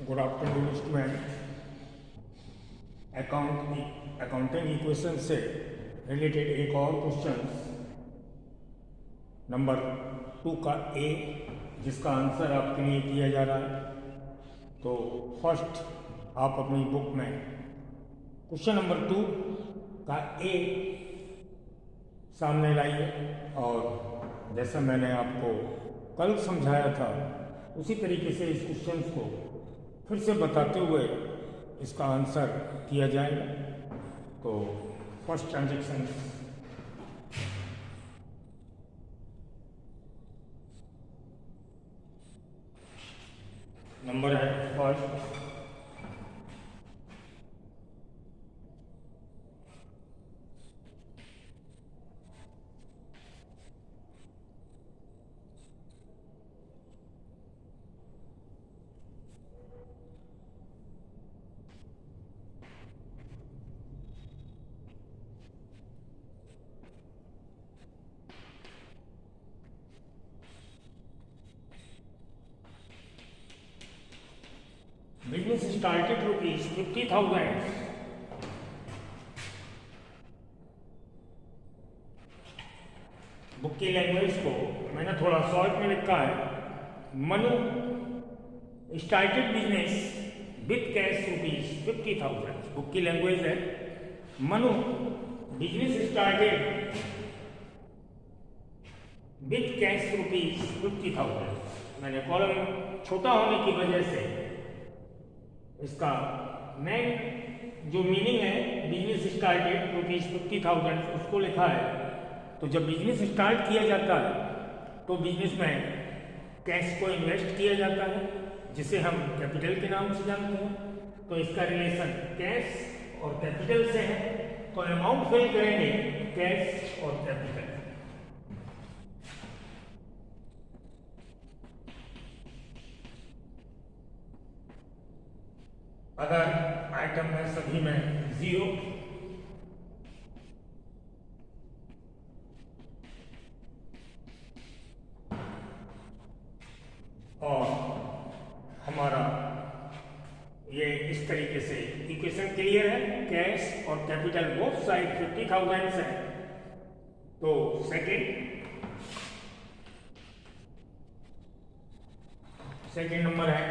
Good afternoon student. Accounting equation से related एक और क्वेश्चन नंबर 2 का ए, जिसका आंसर आपके लिए किया जा रहा है। तो फर्स्ट आप अपनी बुक में क्वेश्चन नंबर 2 का ए सामने लाइए और जैसा मैंने आपको कल समझाया था उसी तरीके से इस क्वेश्चन को फिर से बताते हुए इसका आंसर किया जाएगा। तो फर्स्ट ट्रांजैक्शन नंबर है first business started rupees 50,000। Book की लैंग्वेज को मैंने थोड़ा शॉर्ट में लिखा है। Manu started business with cash rupees 50,000। Book की लैंग्वेज है Manu business started with cash rupees 50,000। मैंने कॉलम छोटा होने की वजह से इसका मेन जो मीनिंग है बिजनेस स्टार्टेड रुपीज 50,000 उसको लिखा है। तो जब बिजनेस स्टार्ट किया जाता है तो बिजनेस में कैश को इन्वेस्ट किया जाता है, जिसे हम कैपिटल के नाम से जानते हैं। तो इसका रिलेशन कैश और कैपिटल से है, तो अमाउंट फिल करेंगे कैश और कैपिटल। अगर आइटम में सभी में 0 और हमारा ये इस तरीके से इक्वेशन क्लियर है, कैश और कैपिटल बोथ साइड 50,000 है। तो सेकेंड नंबर है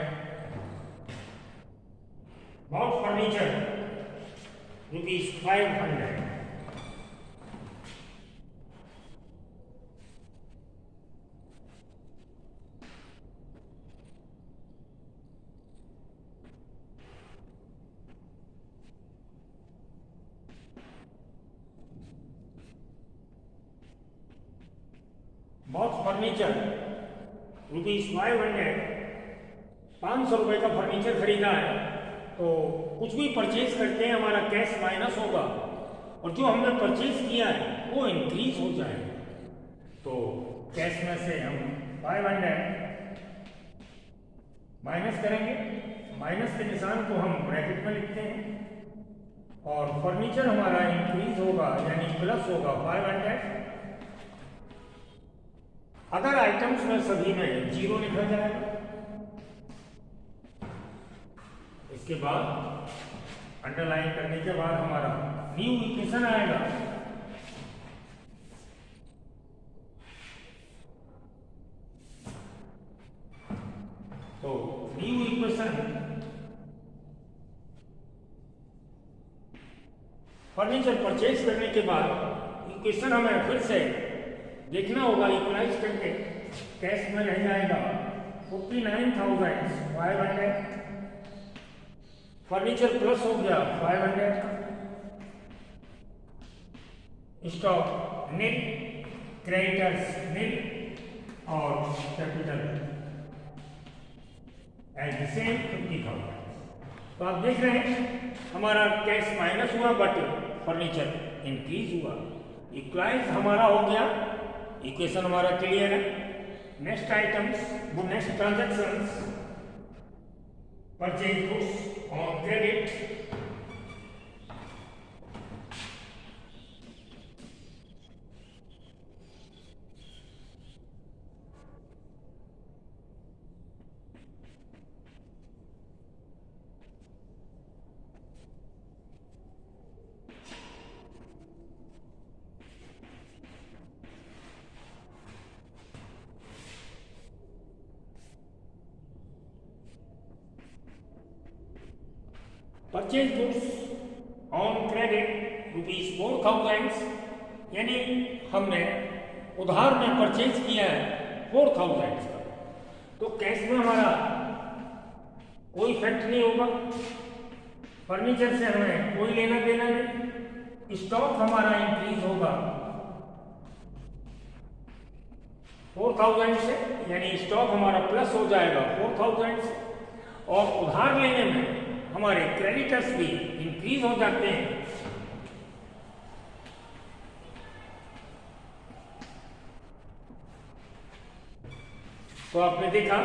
bought furniture rupees 500। Bought furniture rupees 500, 500 रुपए का फर्नीचर खरीदा है। तो कुछ भी परचेज करते हैं हमारा कैश माइनस होगा और जो हमने परचेज किया है वो इंक्रीज हो जाएगा। तो कैश में से हम 500 माइनस करेंगे, माइनस के निशान को हम ब्रैकेट में लिखते हैं और फर्नीचर हमारा इंक्रीज होगा यानी प्लस होगा 500। अगर आइटम्स में सभी में 0 लिखा जाएगा। इसके बाद अंडरलाइन करने के बाद हमारा न्यू इक्वेशन आएगा। तो न्यू इक्वेशन फर्नीचर परचेज करने के बाद इक्वेशन हमें फिर से देखना होगा, इक्वलाइज करके कैश में रह जाएगा 59,500। फर्नीचर प्लस हो गया 500। स्टॉक नील, क्रेडिटर्स नील और कैपिटल एज द सेम 50,000। तो आप देख रहे हैं हमारा कैश माइनस हुआ बट फर्नीचर इंक्रीज हुआ। इक्वलाइज हमारा हो गया, इक्वेशन हमारा क्लियर है। नेक्स्ट आइटम्स वो next transactions purchase goods on credit. Purchase goods on credit ₹4,000, यानी हमने उधार में परचेज किया है 4,000 का, तो कैश में हमारा कोई इफेक्ट नहीं होगा, फर्नीचर से हमें कोई लेना देना नहीं, स्टॉक हमारा इंक्रीज होगा 4,000 से, यानी स्टॉक हमारा प्लस हो जाएगा 4,000 से, और उधार लेने में हमारे क्रेडिटर्स भी इंक्रीज हो जाते हैं। तो आपने देखा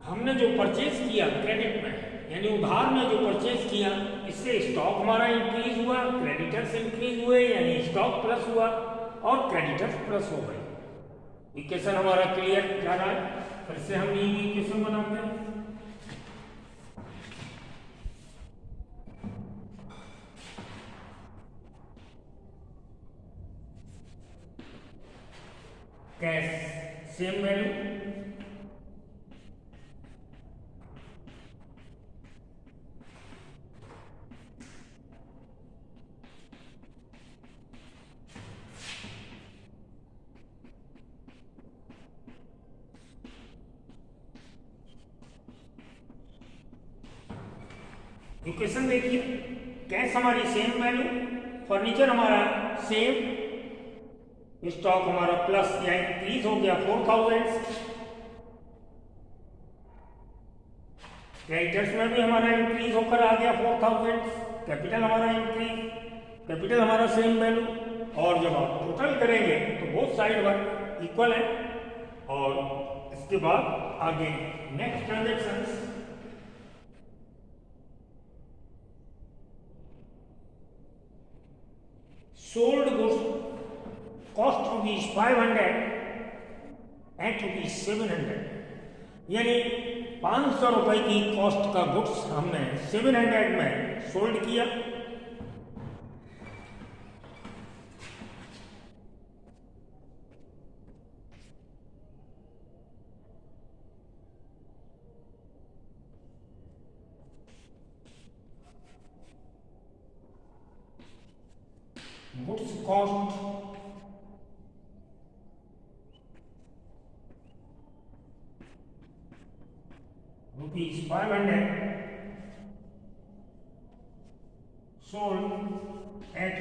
हमने जो परचेज किया क्रेडिट में, यानी उधार में जो परचेज किया, इससे स्टॉक हमारा इंक्रीज हुआ, क्रेडिटर्स इंक्रीज हुए, यानी स्टॉक प्लस हुआ और क्रेडिटर्स प्लस हो गए। इक्वेशन हमारा क्लियर जा रहा है। फिर से हम ये इक्वेशन बनाते हैं। कैश सेम वैल्यू, इक्वेशन देखिए, कैश हमारी सेम वैल्यू, फर्नीचर हमारा सेम, स्टॉक हमारा प्लस या इंक्रीज हो गया 4,000, क्रेडिटर्स में भी हमारा इंक्रीज होकर आ गया 4,000, कैपिटल हमारा इंक्रीज, कैपिटल हमारा सेम वैल्यू, और जब आप टोटल करेंगे तो बोथ साइड वन इक्वल है। और इसके बाद आगे next transactions, sold goods cost ₹500 at ₹700, यानी 500 रुपए की कॉस्ट का गुड्स हमने 700 में सोल्ड किया। Goods cost ₹500 sold at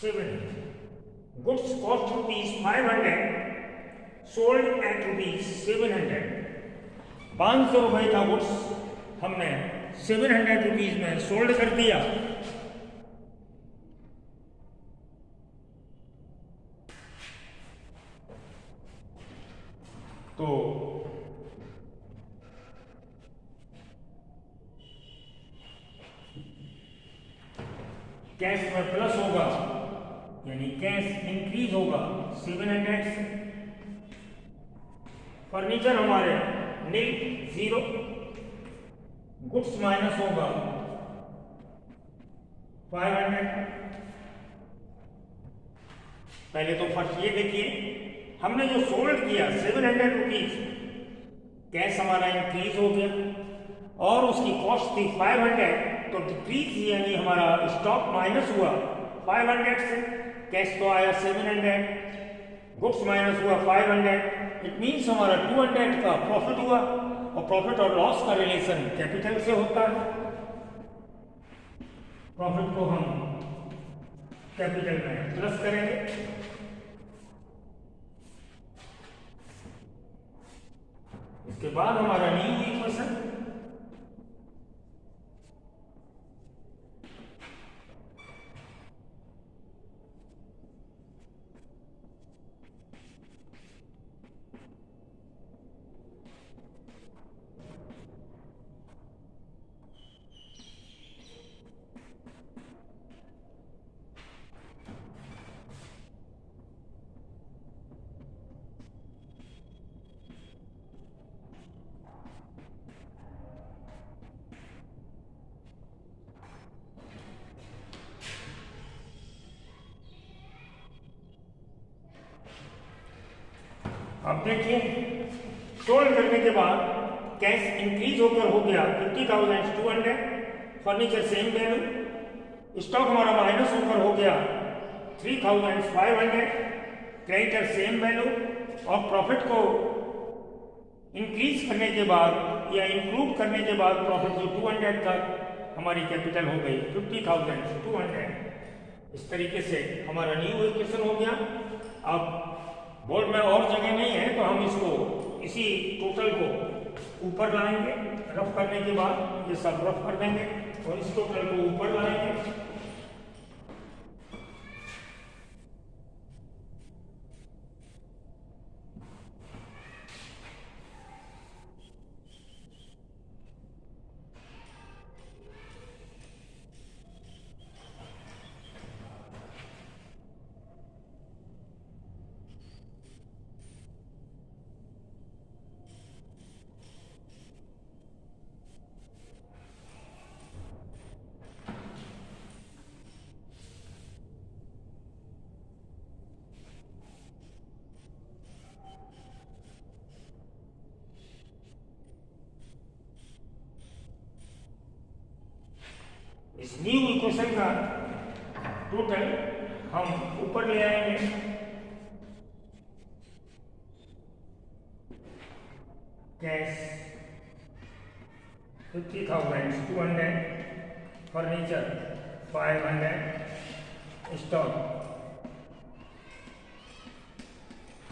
₹700. Goods cost ₹500 sold at ₹700. 500 रुपए का गुड्स हमने 700 रुपीज में सोल्ड कर दिया। तो कैश में प्लस होगा, यानी कैश इंक्रीज होगा 700 से, फर्नीचर हमारे नील 0, गुड्स माइनस होगा 500। पहले तो फर्स्ट ये देखिए, हमने जो सोल्ड किया 700 रुपीज, कैश हमारा इंक्रीज हो गया और उसकी कॉस्ट थी 500, तो डिक्रीज यानी हमारा स्टॉक माइनस हुआ 500 से, कैश तो आया 700, गुड्स माइनस हुआ 500, इट मीन्स हमारा 200 का प्रॉफिट हुआ। और प्रॉफिट और लॉस का रिलेशन कैपिटल से होता है, प्रॉफिट को हम कैपिटल में प्लस करेंगे। इसके बाद हमारा न्यू इक्वेशन, अब देखिए सोल्व करने के बाद कैश इंक्रीज होकर हो गया 50,200, फर्नीचर सेम वैल्यू। स्टॉक हमारा माइनस होकर हो गया 3,500, क्रेडिटर सेम वैल्यू। और प्रॉफिट को इंक्रीज करने के बाद या इंक्लूड करने के बाद प्रॉफिट जो 200 तक हमारी कैपिटल हो गई 50,200। इस तरीके से हमारा न्यू इक्वेशन हो गया। अब बोर्ड में और जगह नहीं है तो हम इसको इसी टोटल को ऊपर लाएंगे। रफ करने के बाद ये सब रफ कर देंगे और इस टोटल को ऊपर लाएंगे। इस न्यू इक्वेशन का टोटल हम ऊपर ले आएंगे। कैश 50,200, फर्नीचर 500, स्टॉक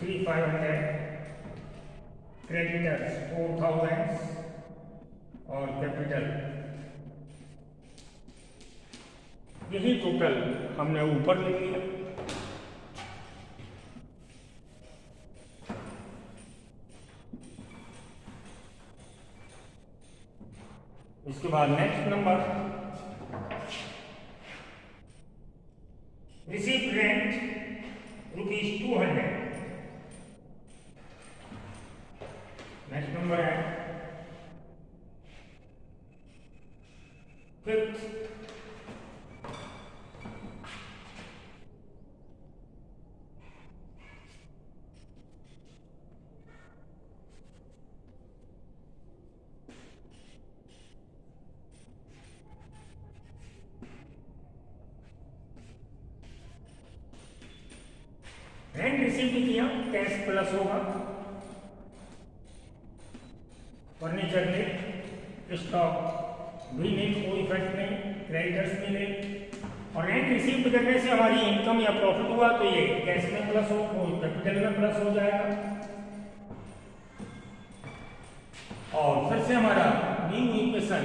3,500, क्रेडिटर्स 4,000 और कैपिटल। यही टोटल हमने ऊपर ले लिया। इसके बाद next number, receive rent ₹200। Next number है फिफ्थ, रेंट रिसीव भी किया, कैश प्लस होगा। फर्नीचर ने, स्टॉक भी नहीं, कोई इफेक्ट नहीं, क्रेडिटर्स भी नहीं। और रेंट रिसीव करने से हमारी इनकम या प्रॉफिट हुआ तो ये कैश में प्लस हो, कैपिटल में प्लस हो जाएगा। और फिर से हमारा न्यू इक्वेशन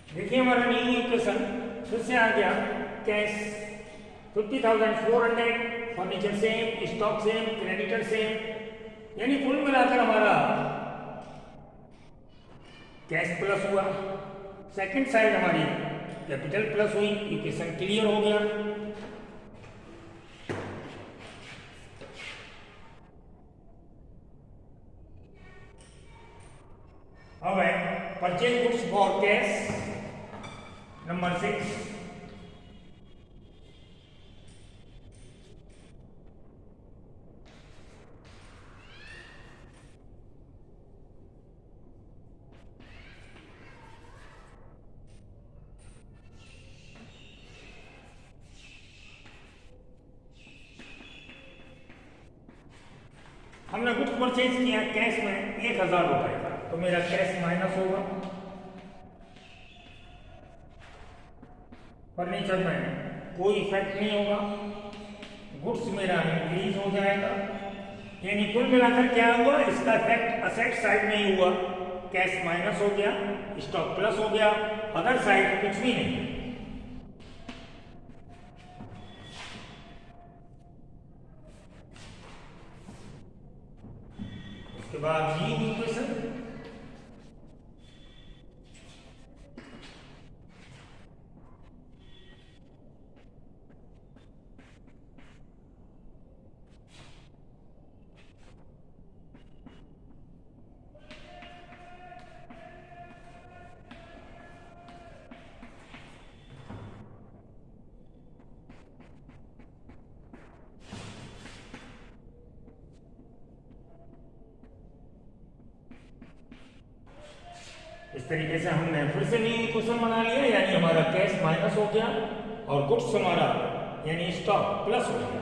देखिए हमारा न्यू इक्वेशन फिर से आ गया। Cash 50,400, furniture same, stock same, creditor same, यानी कुल मिलाकर हमारा कैश प्लस हुआ। सेकंड साइड हमारी कैपिटल प्लस हुई। इक्वेशन क्लियर हो गया। अब है purchase goods for cash number 6। हमने गुड्स परचेज किया कैश में 1,000 रुपए का, तो मेरा कैश माइनस होगा। फर्नीचर में कोई इफेक्ट नहीं होगा, गुड्स मेरा इंक्रीज हो जाएगा। यानी कुल मिलाकर क्या हुआ, इसका इफेक्ट असेट साइड में ही हुआ। कैश माइनस हो गया, स्टॉक प्लस हो गया, अदर साइड कुछ भी नहीं। उसके बाद न्यू इक्वेशन, इस तरीके से हमने फिर से न्यू इक्वेशन बना लिया, यानी हमारा कैश माइनस हो गया और गुड्स हमारा यानी स्टॉक प्लस हो गया।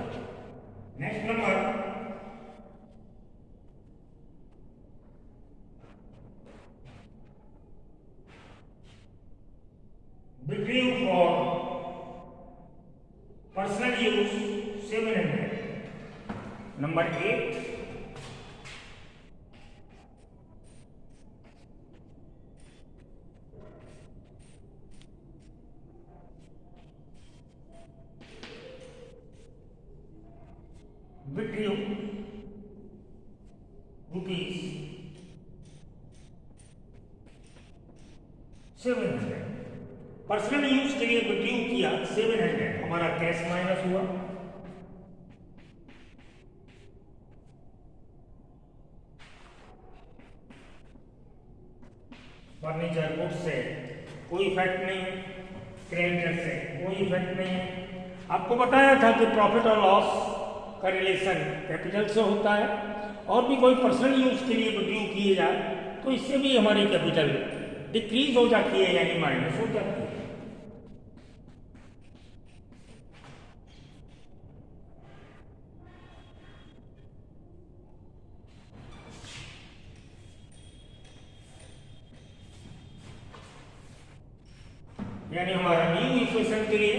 नेक्स्ट नंबर बिक्री for personal use 700। Number 8 withdrew rupees 700। Personal use के लिए विड्रू किया 700, हमारा कैश माइनस हुआ। फर्नीचर गुड्स से कोई इफेक्ट नहीं है, क्रेडिटर से कोई इफेक्ट नहीं है। आपको बताया था कि प्रॉफिट और लॉस का रिलेशन कैपिटल से होता है, और भी कोई पर्सनल यूज के लिए विड्रू किए जाए तो इससे भी हमारी कैपिटल डिक्रीज हो जाती है, यानी माइनस हो जाती है। यानी हमारा न्यू इक्वेशन के लिए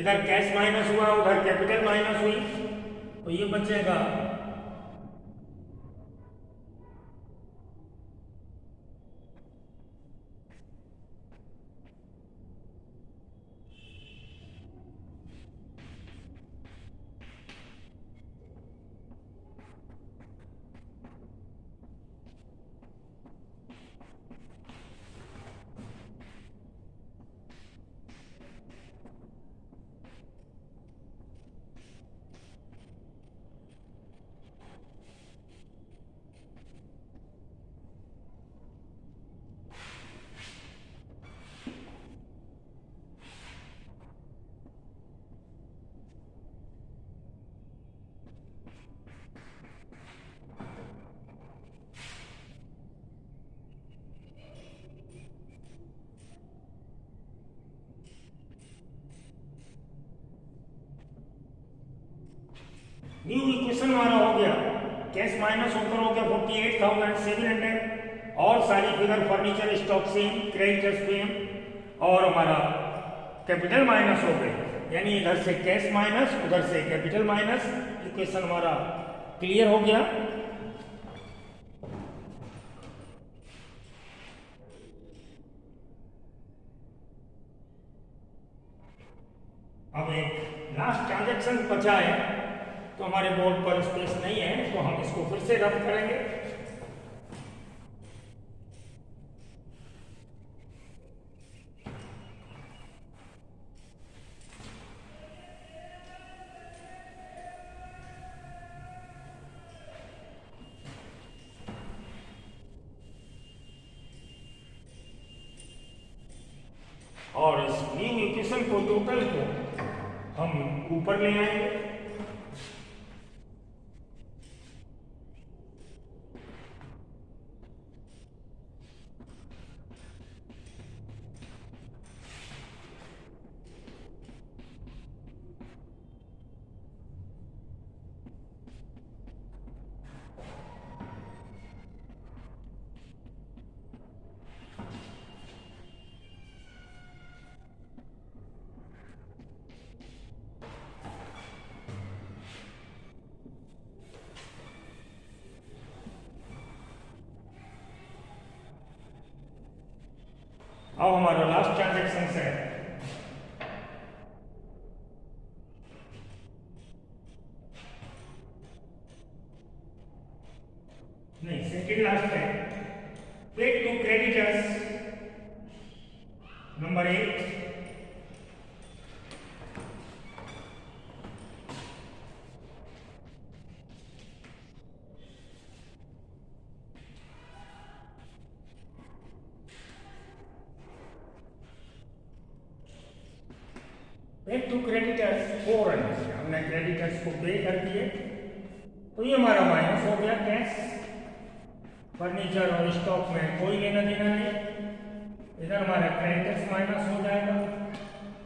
इधर कैश माइनस हुआ, उधर कैपिटल माइनस हुई, तो ये बचेगा न्यू इक्वेशन हमारा हो गया, कैश माइनस होकर हो गया 48,700, और सारी figure furniture stock same, creditors same, और हमारा कैपिटल माइनस हो गए, यानी इधर से कैश माइनस उधर से कैपिटल माइनस। इक्वेशन हमारा क्लियर हो गया। अब एक लास्ट ट्रांजैक्शन बचा है, तो हमारे बोर्ड पर स्पेस नहीं है, तो हम इसको फिर से रफ करेंगे। और इस न्यू इक्वेशन को टोटल को हम ऊपर ले आएंगे। अब हमारा लास्ट ट्रांजेक्शन है नहीं, सेकंड लास्ट है paid to creditors number 8 paid to creditors 400 हमने क्रेडिटर्स को पे कर दिए, तो ये हमारा माइनस हो गया कैश। फर्नीचर और स्टॉक में कोई लेना देना नहीं, इधर हमारा क्रेडिटर्स माइनस हो जाएगा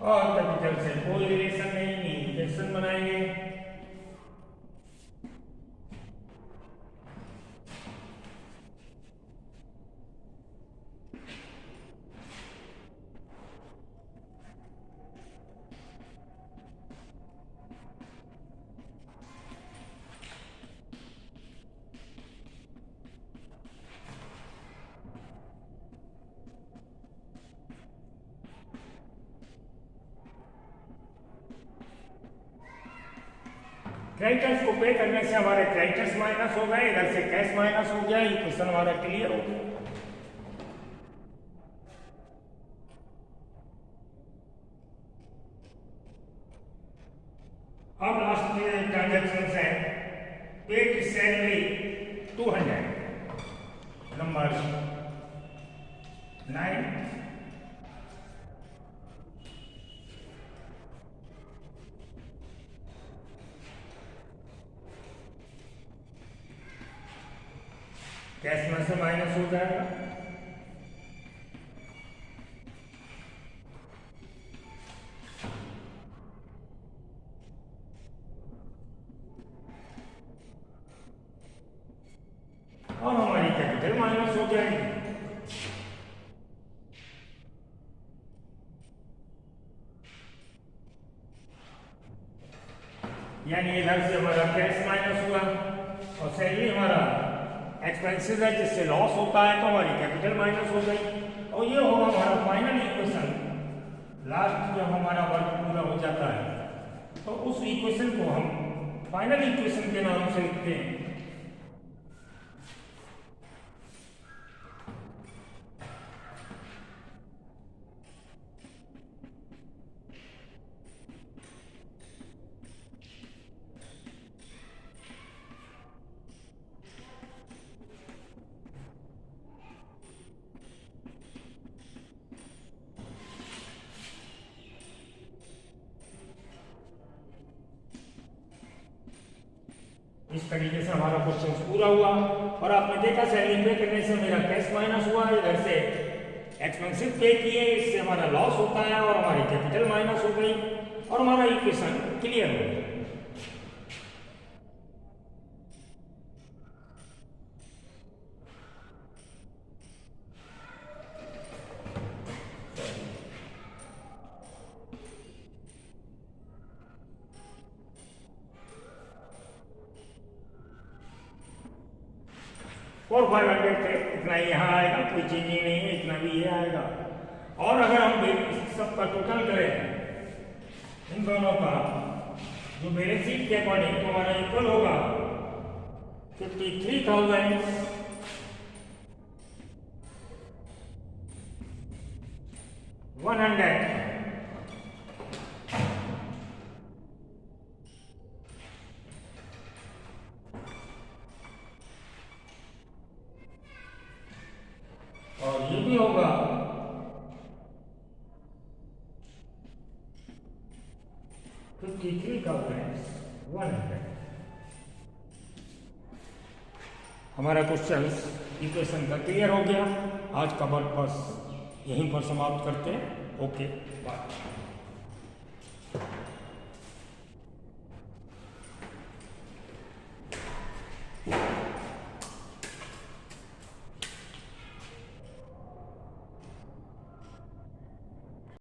और कैपिटल से कोई रिलेशन नहीं, रिलेशन बनाएंगे। क्रेडिटर्स को पे करने से हमारे क्रेडिटर्स माइनस हो गए, इधर से कैश माइनस हो गया, ये क्वेश्चन हमारा क्लियर हो गया। अब लास्ट में ट्रांजैक्शंस है पेड सैलरी 200 नंबर 9 कैश में से माइनस हो जाएगा। और हमारी कैपिटल माइनस हो जाएगी। यानी इधर से हमारा कैश माइनस हुआ और सैलरी हमारा एक्सपेंसेस है जिससे लॉस होता है, तो हमारी कैपिटल माइनस हो गई और ये होगा हमारा फाइनल इक्वेशन। लास्ट जब हमारा वर्क पूरा हो जाता है तो उस इक्वेशन को हम फाइनल इक्वेशन के नाम से लिखते हैं। इस तरीके से हमारा क्वेश्चन पूरा हुआ और आपने देखा सैलरी पे करने से मेरा कैश माइनस हुआ, इधर से एक्सपेंसिव पे किए, इससे हमारा लॉस होता है और हमारी कैपिटल माइनस हो गई और हमारा इक्वेशन क्लियर हो गया। और 500 थे, इतना यहाँ आएगा, कोई चेंजिंग नहीं है, इतना भी ये आएगा। और अगर हम सबका टोटल करें इन दोनों का जो बैलेंस शीट के अकॉर्डिंग तो हमारा इक्वल होगा 53,100 और ये भी होगा 53,100। हमारा क्वेश्चन इक्वेशन का क्लियर हो गया। आज का वर्क बस यहीं पर समाप्त करते हैं। Okay bye.